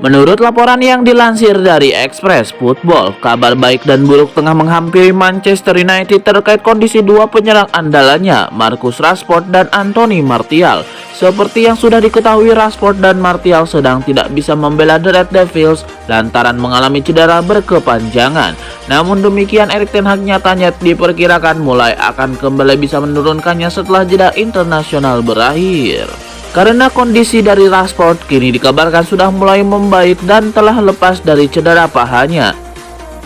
Menurut laporan yang dilansir dari Express Football, kabar baik dan buruk tengah menghampiri Manchester United terkait kondisi dua penyerang andalannya, Marcus Rashford dan Anthony Martial. Seperti yang sudah diketahui, Rashford dan Martial sedang tidak bisa membela The Red Devils lantaran mengalami cedera berkepanjangan. Namun demikian, Erik ten Hag nyatanya diperkirakan mulai akan kembali bisa menurunkannya setelah jeda internasional berakhir. Karena kondisi dari Rashford kini dikabarkan sudah mulai membaik dan telah lepas dari cedera pahanya.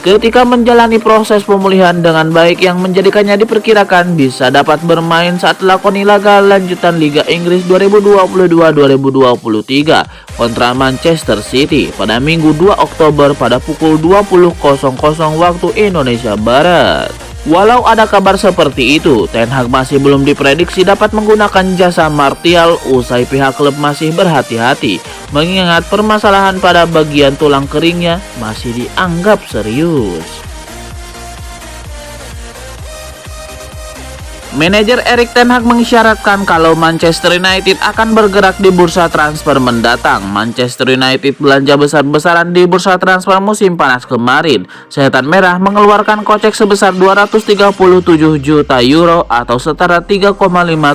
Ketika menjalani proses pemulihan dengan baik yang menjadikannya diperkirakan bisa dapat bermain saat lakoni laga lanjutan Liga Inggris 2022-2023 kontra Manchester City pada Minggu 2 Oktober pada pukul 20.00 waktu Indonesia Barat. Walau ada kabar seperti itu, Ten Hag masih belum diprediksi dapat menggunakan jasa Martial usai pihak klub masih berhati-hati, mengingat permasalahan pada bagian tulang keringnya masih dianggap serius. Manajer Erik ten Hag mengisyaratkan kalau Manchester United akan bergerak di bursa transfer mendatang. Manchester United belanja besar-besaran di bursa transfer musim panas kemarin. Setan Merah mengeluarkan kocek sebesar 237 juta euro atau setara 3,5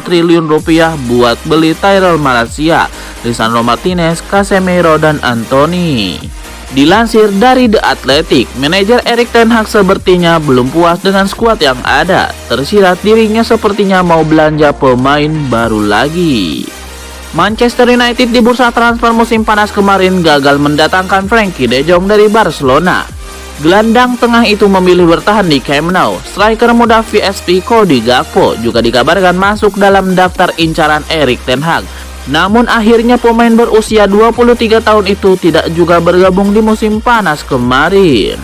triliun rupiah buat beli Tyrell Malacia, Lisandro Martinez, Casemiro, dan Anthony. Dilansir dari The Athletic, manajer Erik ten Hag sepertinya belum puas dengan skuad yang ada. Tersirat dirinya sepertinya mau belanja pemain baru lagi. Manchester United di bursa transfer musim panas kemarin gagal mendatangkan Frenkie de Jong dari Barcelona. Gelandang tengah itu memilih bertahan di Camp Nou. Striker muda VSP Cody Gakpo juga dikabarkan masuk dalam daftar incaran Erik ten Hag. Namun akhirnya pemain berusia 23 tahun itu tidak juga bergabung di musim panas kemarin.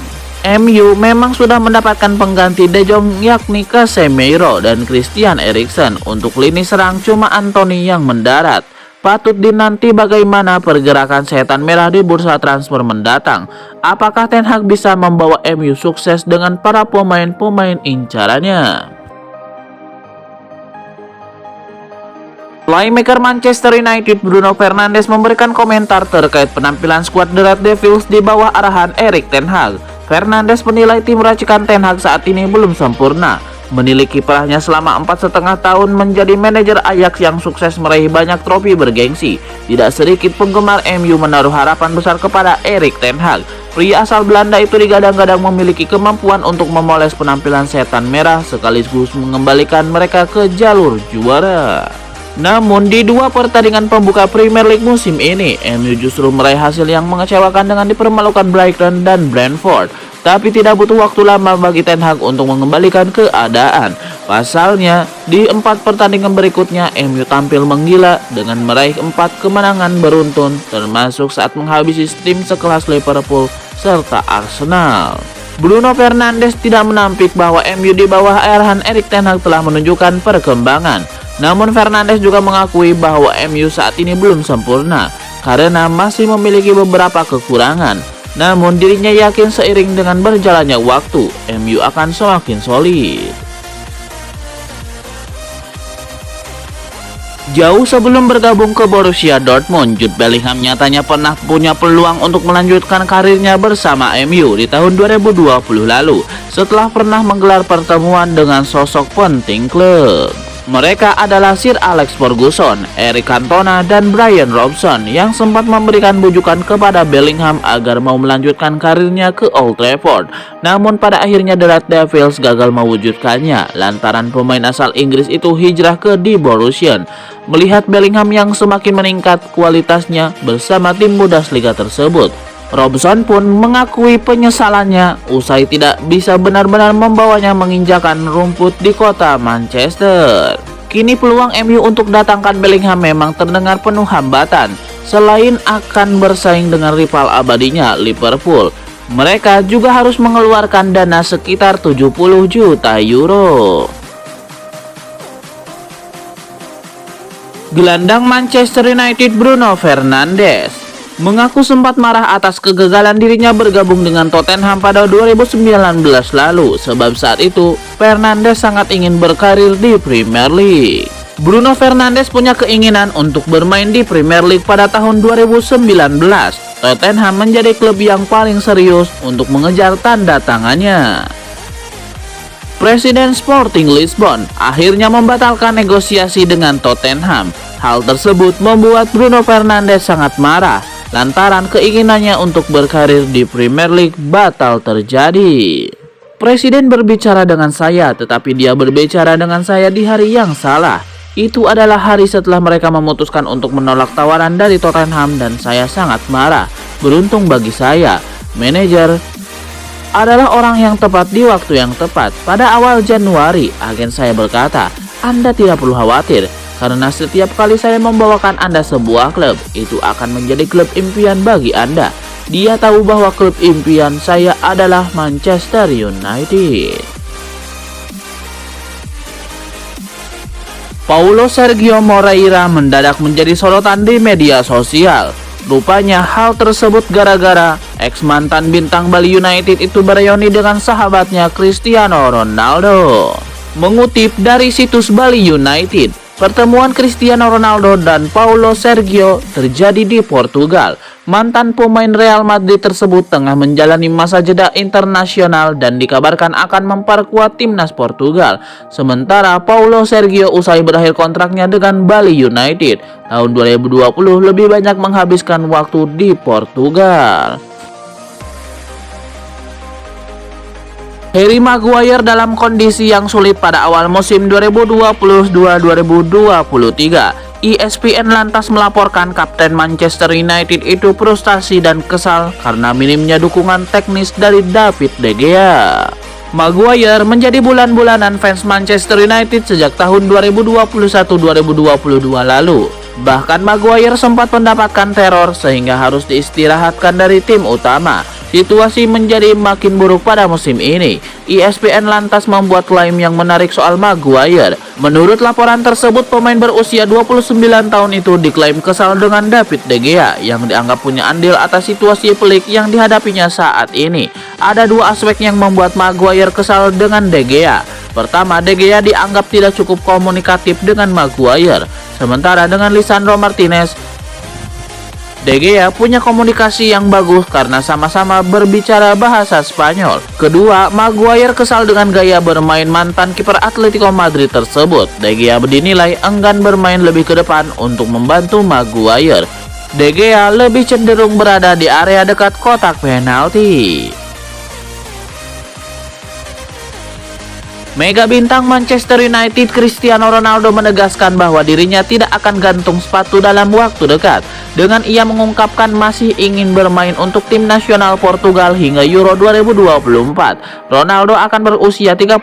MU memang sudah mendapatkan pengganti De Jong yakni Casemiro dan Christian Eriksen. Untuk lini serang cuma Anthony yang mendarat. Patut dinanti bagaimana pergerakan Setan Merah di bursa transfer mendatang. Apakah Ten Hag bisa membawa MU sukses dengan para pemain-pemain incarannya? Playmaker Manchester United Bruno Fernandes memberikan komentar terkait penampilan skuad The Red Devils di bawah arahan Erik ten Hag. Fernandes menilai tim racikan Ten Hag saat ini belum sempurna. Menilai kiprahnya selama 4,5 tahun menjadi manajer Ajax yang sukses meraih banyak trofi bergengsi, tidak sedikit penggemar MU menaruh harapan besar kepada Erik ten Hag. Pria asal Belanda itu digadang-gadang memiliki kemampuan untuk memoles penampilan Setan Merah sekaligus mengembalikan mereka ke jalur juara. Namun di dua pertandingan pembuka Premier League musim ini, MU justru meraih hasil yang mengecewakan dengan dipermalukan Brighton dan Brentford. Tapi tidak butuh waktu lama bagi Ten Hag untuk mengembalikan keadaan. Pasalnya, di 4 pertandingan berikutnya MU tampil menggila dengan meraih 4 kemenangan beruntun, termasuk saat menghabisi tim sekelas Liverpool serta Arsenal. Bruno Fernandes tidak menampik bahwa MU di bawah arahan Erik ten Hag telah menunjukkan perkembangan. Namun Fernandes juga mengakui bahwa MU saat ini belum sempurna karena masih memiliki beberapa kekurangan. Namun dirinya yakin seiring dengan berjalannya waktu, MU akan semakin solid. Jauh sebelum bergabung ke Borussia Dortmund, Jude Bellingham nyatanya pernah punya peluang untuk melanjutkan karirnya bersama MU di tahun 2020 lalu setelah pernah menggelar pertemuan dengan sosok penting klub. Mereka adalah Sir Alex Ferguson, Eric Cantona, dan Brian Robson yang sempat memberikan bujukan kepada Bellingham agar mau melanjutkan karirnya ke Old Trafford. Namun pada akhirnya The Red Devils gagal mewujudkannya lantaran pemain asal Inggris itu hijrah ke Die Borussia. Melihat Bellingham yang semakin meningkat kualitasnya bersama tim Bundesliga tersebut, Robson pun mengakui penyesalannya usai tidak bisa benar-benar membawanya menginjakan rumput di kota Manchester. Kini peluang MU untuk datangkan Bellingham memang terdengar penuh hambatan. Selain akan bersaing dengan rival abadinya Liverpool, mereka juga harus mengeluarkan dana sekitar 70 juta euro. Gelandang Manchester United Bruno Fernandes mengaku sempat marah atas kegagalan dirinya bergabung dengan Tottenham pada 2019 lalu, sebab saat itu Fernandes sangat ingin berkarir di Premier League. Bruno Fernandes punya keinginan untuk bermain di Premier League pada tahun 2019. Tottenham menjadi klub yang paling serius untuk mengejar tanda tangannya. Presiden Sporting Lisbon akhirnya membatalkan negosiasi dengan Tottenham. Hal tersebut membuat Bruno Fernandes sangat marah lantaran keinginannya untuk berkarir di Premier League batal terjadi. Presiden berbicara dengan saya, tetapi dia berbicara dengan saya di hari yang salah. Itu adalah hari setelah mereka memutuskan untuk menolak tawaran dari Tottenham dan saya sangat marah. Beruntung bagi saya, manajer adalah orang yang tepat di waktu yang tepat. Pada awal Januari, agen saya berkata, Anda tidak perlu khawatir, karena setiap kali saya membawakan Anda sebuah klub, itu akan menjadi klub impian bagi Anda. Dia tahu bahwa klub impian saya adalah Manchester United. Paulo Sergio Moreira mendadak menjadi sorotan di media sosial. Rupanya hal tersebut gara-gara ex mantan bintang Bali United itu bereuni dengan sahabatnya Cristiano Ronaldo. Mengutip dari situs Bali United, pertemuan Cristiano Ronaldo dan Paulo Sergio terjadi di Portugal. Mantan pemain Real Madrid tersebut tengah menjalani masa jeda internasional dan dikabarkan akan memperkuat timnas Portugal. Sementara Paulo Sergio usai berakhir kontraknya dengan Bali United tahun 2020 lebih banyak menghabiskan waktu di Portugal. Harry Maguire dalam kondisi yang sulit pada awal musim 2022-2023. ESPN lantas melaporkan kapten Manchester United itu frustasi dan kesal karena minimnya dukungan teknis dari David De Gea. Maguire menjadi bulan-bulanan fans Manchester United sejak tahun 2021-2022 lalu. Bahkan Maguire sempat mendapatkan teror sehingga harus diistirahatkan dari tim utama. Situasi menjadi makin buruk pada musim ini. ESPN lantas membuat klaim yang menarik soal Maguire. Menurut laporan tersebut, pemain berusia 29 tahun itu diklaim kesal dengan David De Gea yang dianggap punya andil atas situasi pelik yang dihadapinya saat ini. Ada dua aspek yang membuat Maguire kesal dengan De Gea. Pertama, De Gea dianggap tidak cukup komunikatif dengan Maguire. Sementara dengan Lisandro Martinez, De Gea punya komunikasi yang bagus karena sama-sama berbicara bahasa Spanyol. Kedua, Maguire kesal dengan gaya bermain mantan kiper Atletico Madrid tersebut. De Gea dinilai enggan bermain lebih ke depan untuk membantu Maguire. De Gea lebih cenderung berada di area dekat kotak penalti. Mega bintang Manchester United Cristiano Ronaldo menegaskan bahwa dirinya tidak akan gantung sepatu dalam waktu dekat. Dengan ia mengungkapkan masih ingin bermain untuk tim nasional Portugal hingga Euro 2024. Ronaldo akan berusia 39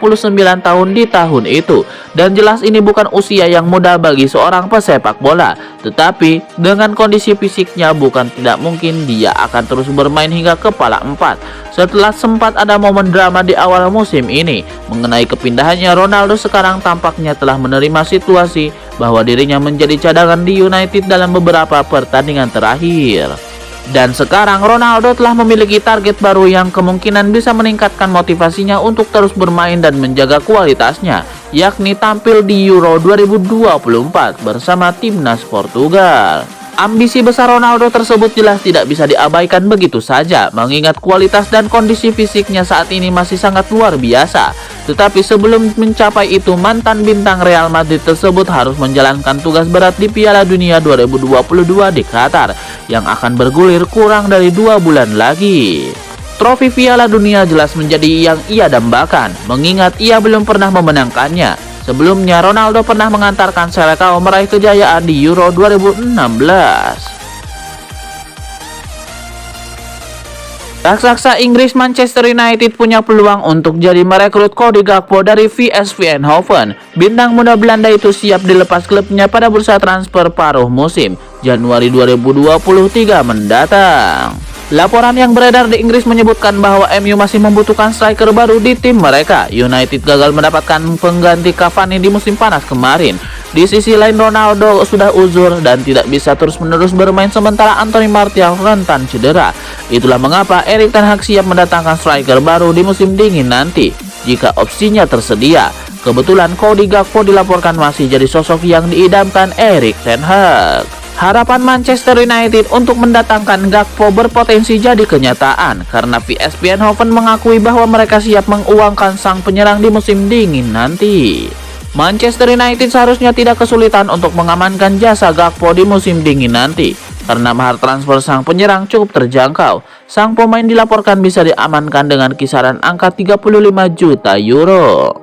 tahun di tahun itu. Dan jelas ini bukan usia yang muda bagi seorang pesepak bola. Tetapi dengan kondisi fisiknya bukan tidak mungkin dia akan terus bermain hingga kepala 4. Setelah sempat ada momen drama di awal musim ini mengenai kepindahannya, Ronaldo sekarang tampaknya telah menerima situasi bahwa dirinya menjadi cadangan di United dalam beberapa pertandingan terakhir. Dan sekarang Ronaldo telah memiliki target baru yang kemungkinan bisa meningkatkan motivasinya untuk terus bermain dan menjaga kualitasnya, yakni tampil di Euro 2024 bersama timnas Portugal. Ambisi besar Ronaldo tersebut jelas tidak bisa diabaikan begitu saja, mengingat kualitas dan kondisi fisiknya saat ini masih sangat luar biasa. Tetapi sebelum mencapai itu, mantan bintang Real Madrid tersebut harus menjalankan tugas berat di Piala Dunia 2022 di Qatar, yang akan bergulir kurang dari 2 bulan lagi. Trofi Piala Dunia jelas menjadi yang ia dambakan, mengingat ia belum pernah memenangkannya. Sebelumnya, Ronaldo pernah mengantarkan Selecao meraih kejayaan di Euro 2016. Raksasa Inggris Manchester United punya peluang untuk jadi merekrut Cody Gakpo dari VSV Eindhoven. Bintang muda Belanda itu siap dilepas klubnya pada bursa transfer paruh musim Januari 2023 mendatang. Laporan yang beredar di Inggris menyebutkan bahwa MU masih membutuhkan striker baru di tim mereka. United gagal mendapatkan pengganti Cavani di musim panas kemarin. Di sisi lain, Ronaldo sudah uzur dan tidak bisa terus-menerus bermain sementara Anthony Martial rentan cedera. Itulah mengapa Erik ten Hag siap mendatangkan striker baru di musim dingin nanti jika opsinya tersedia. Kebetulan Cody Gakpo dilaporkan masih jadi sosok yang diidamkan Erik ten Hag. Harapan Manchester United untuk mendatangkan Gakpo berpotensi jadi kenyataan karena PSV Eindhoven mengakui bahwa mereka siap menguangkan sang penyerang di musim dingin nanti. Manchester United seharusnya tidak kesulitan untuk mengamankan jasa Gakpo di musim dingin nanti karena mahar transfer sang penyerang cukup terjangkau. Sang pemain dilaporkan bisa diamankan dengan kisaran angka 35 juta euro.